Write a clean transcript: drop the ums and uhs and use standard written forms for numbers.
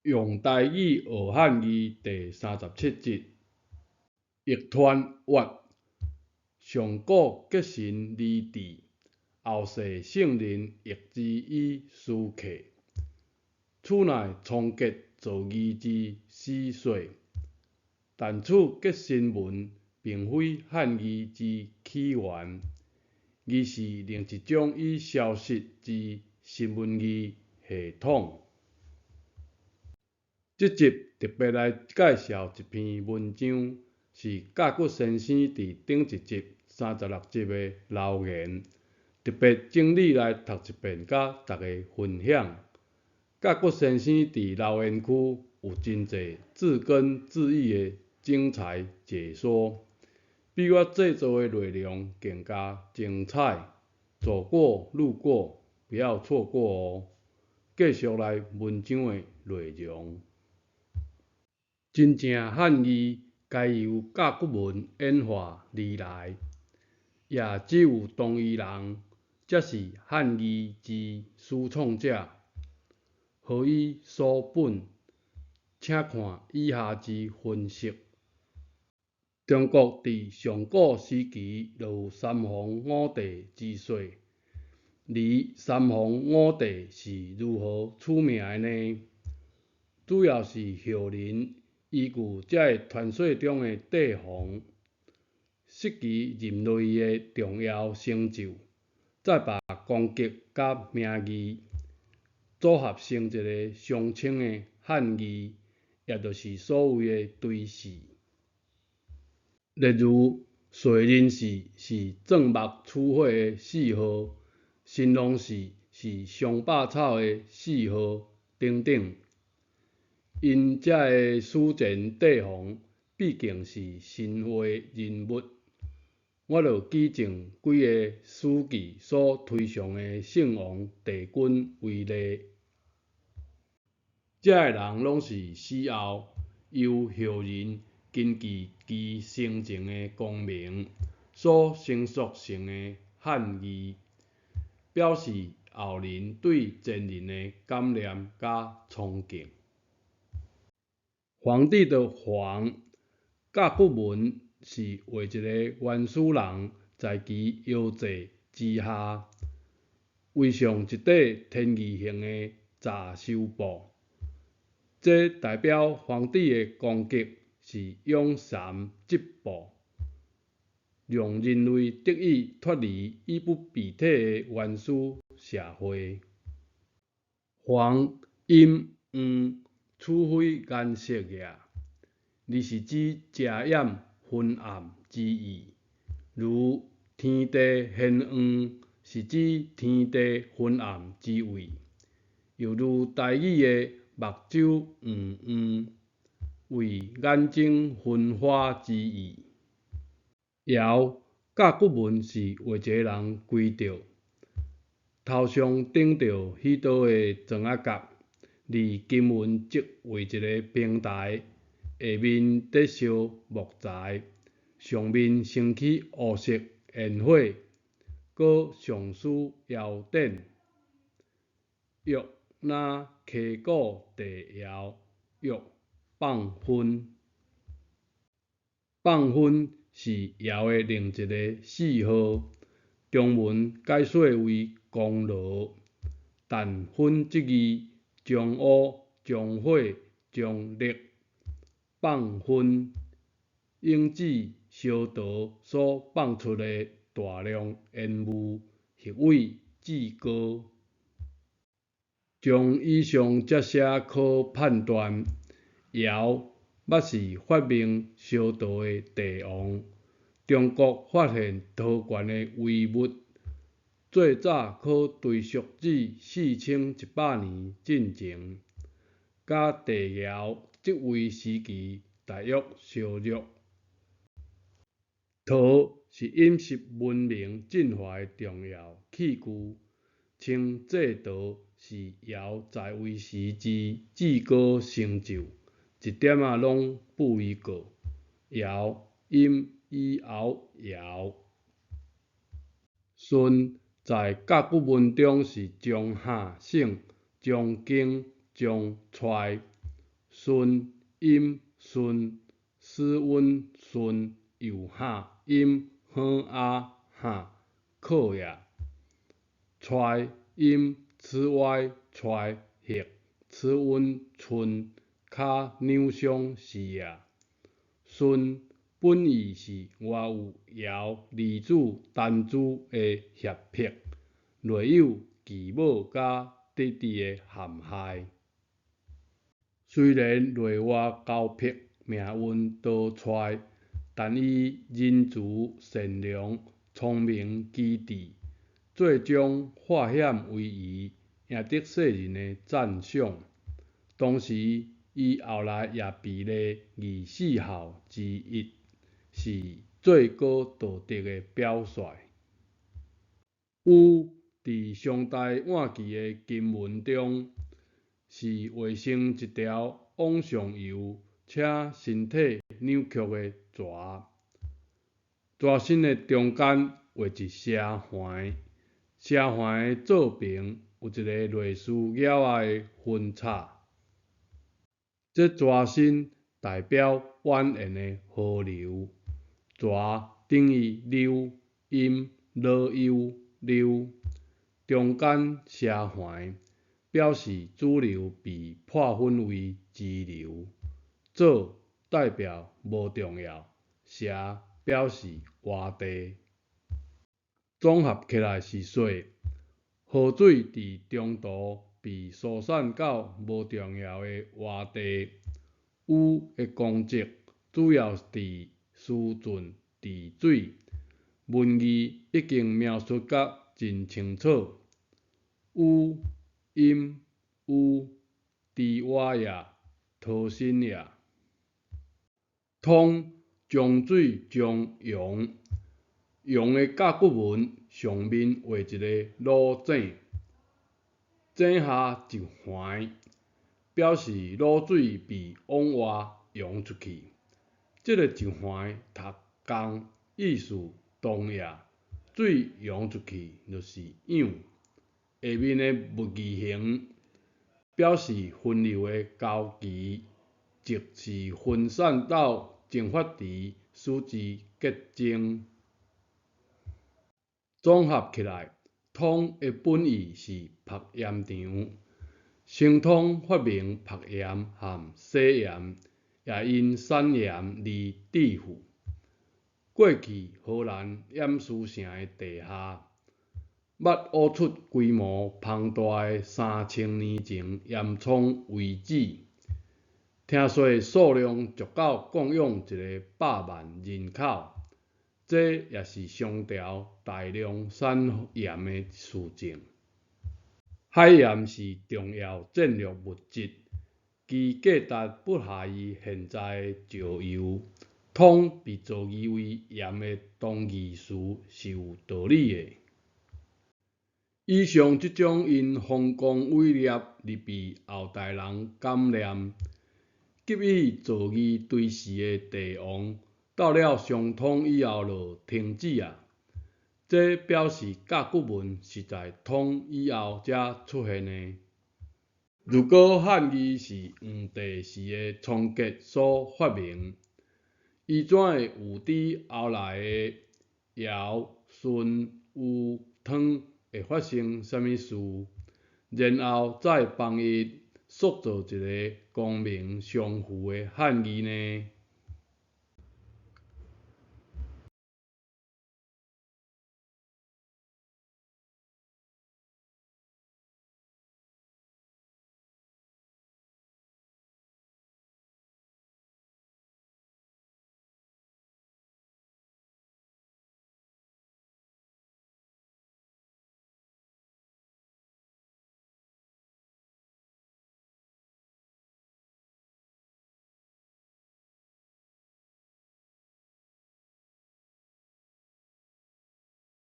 用台语学汉语第37集。役团曰：上古吉神离地，后世圣人役之以斯客。此乃仓颉造字之始岁。但此吉神文并非汉字之起源，而是另一种已消失之新文字系统。这集特别来介绍一篇文章，是甲骨先生伫顶一集36集的留言，特别整理来读一遍，甲大家分享。甲骨先生伫留言区有真侪字根字义的精彩解说，比我制作的内容更加精彩。走过路过，不要错过哦！继续来文章的内容。真正汉字皆由甲骨文演化而来，也只有同一人才是汉字之始创者。何以所本？请看以下之分析。中国伫上古时期就有三皇五帝之说，而三皇五帝是如何取名的呢？主要是后人依据这个传说中的帝皇实际认为伊的重要成就，再把功绩甲名义组合成一个相称的汉字，也就是所谓的堆字。例如，燧人氏是正木取火的谥号，神农氏是松柏草的谥号，等等。因这个史前帝皇毕竟是神话人物，我就举证几个史记所推崇的圣王帝君为例。这个人拢是死后由后人根据其生前的功名所生塑成的汉字，表示后人对前人的感念甲崇敬。皇帝的皇，甲骨文是画一个原始人在其腰座之下，围上一块天鱼形的杂绣布，这代表皇帝的功绩是养蚕织布，让人类得以脱离衣不蔽体的原始社会。黄、阴、黄取非颜色也，而是指遮掩、昏暗之意。如天地显黄，是指天地昏暗之位。又如台语的目睭黄黄，为眼睛昏花之意。爻，甲骨文是画一个人跪着，头上顶着许多的砖仔角。而金文则画一个平台，下面在烧木材，上面升起乌色焰火，搁上书爻典。玉若溪谷地爻，玉放昏。放昏是爻的另一个谥号，中文解说为功劳，但昏这字将乌、将火、将烈放昏，应指烧陶所放出的大量烟雾，或为至高。从以上这些可判断，尧捌是发明烧陶的帝王。中国发现陶罐的遗物，最早可追溯至4100年进前，甲帝尧即位时期大约相若。陶是饮食文明进化的重要器具，称制陶是尧在位时之至高成就，一点仔拢不为过。尧，殷以后尧。舜在甲骨文中是将夏姓、将庚、将揣顺音顺斯温顺右下音哼啊哈靠呀，揣音此外揣合此温春卡扭伤是呀。顺本意是外有爻离子单子的协拍，内有奇母甲弟弟的含害。虽然内外交迫，命运多舛，但伊仁慈善良、聪明机智，最终化险为夷，赢得世人的赞赏。同时，伊后来也被列24孝之一，是最高道德的表率。禹伫商代晚期的经文中，是画成一条往上游且身体扭曲的蛇，蛇身的中间画一蛇环，蛇环的左边有一个类似鸟仔的分叉。这蛇身代表蜿蜒的河流，蛇等于流，音落幽流，中间蛇环表示主流被破分为支流，左代表无重要，蛇表示活地。综合起来是说，河水伫中途被疏散到无重要的活地。禹的功绩主要伫疏浚治水，文字已经描述甲真清楚。禹阴禹治蛙也，桃心也。通江水将阳，阳的甲骨文上面画一个鹿井，井下一环，表示露水被往外扬出去。这个一环读工，意思同样，水扬出去就是氧。下面的木字形表示分流的交期，即是分散到蒸发池，使之结晶。综合起来，通的本意是曝盐场。神通发明曝盐和洗盐，也因产盐而致富。过去荷兰盐市城的地下，捌挖出规模庞大的3000年前盐仓遗址，听说数量足够供养100万人口。这也是商朝大量产盐的事情。海盐是重要战略物质，其价值不下于现在的石油。通被造字为盐的同义词是有道理的。以上这种因丰功伟业而被后代人感念，给予造字对时的帝王，到了商汤以后就停止啊。这表示甲骨文是在汤以后才出现的。如果汉字是黄帝时的仓颉所发明，伊怎会有伫后来的尧、舜、禹、汤会发生什么事，然后再帮伊塑造一个光明相符的汉字呢？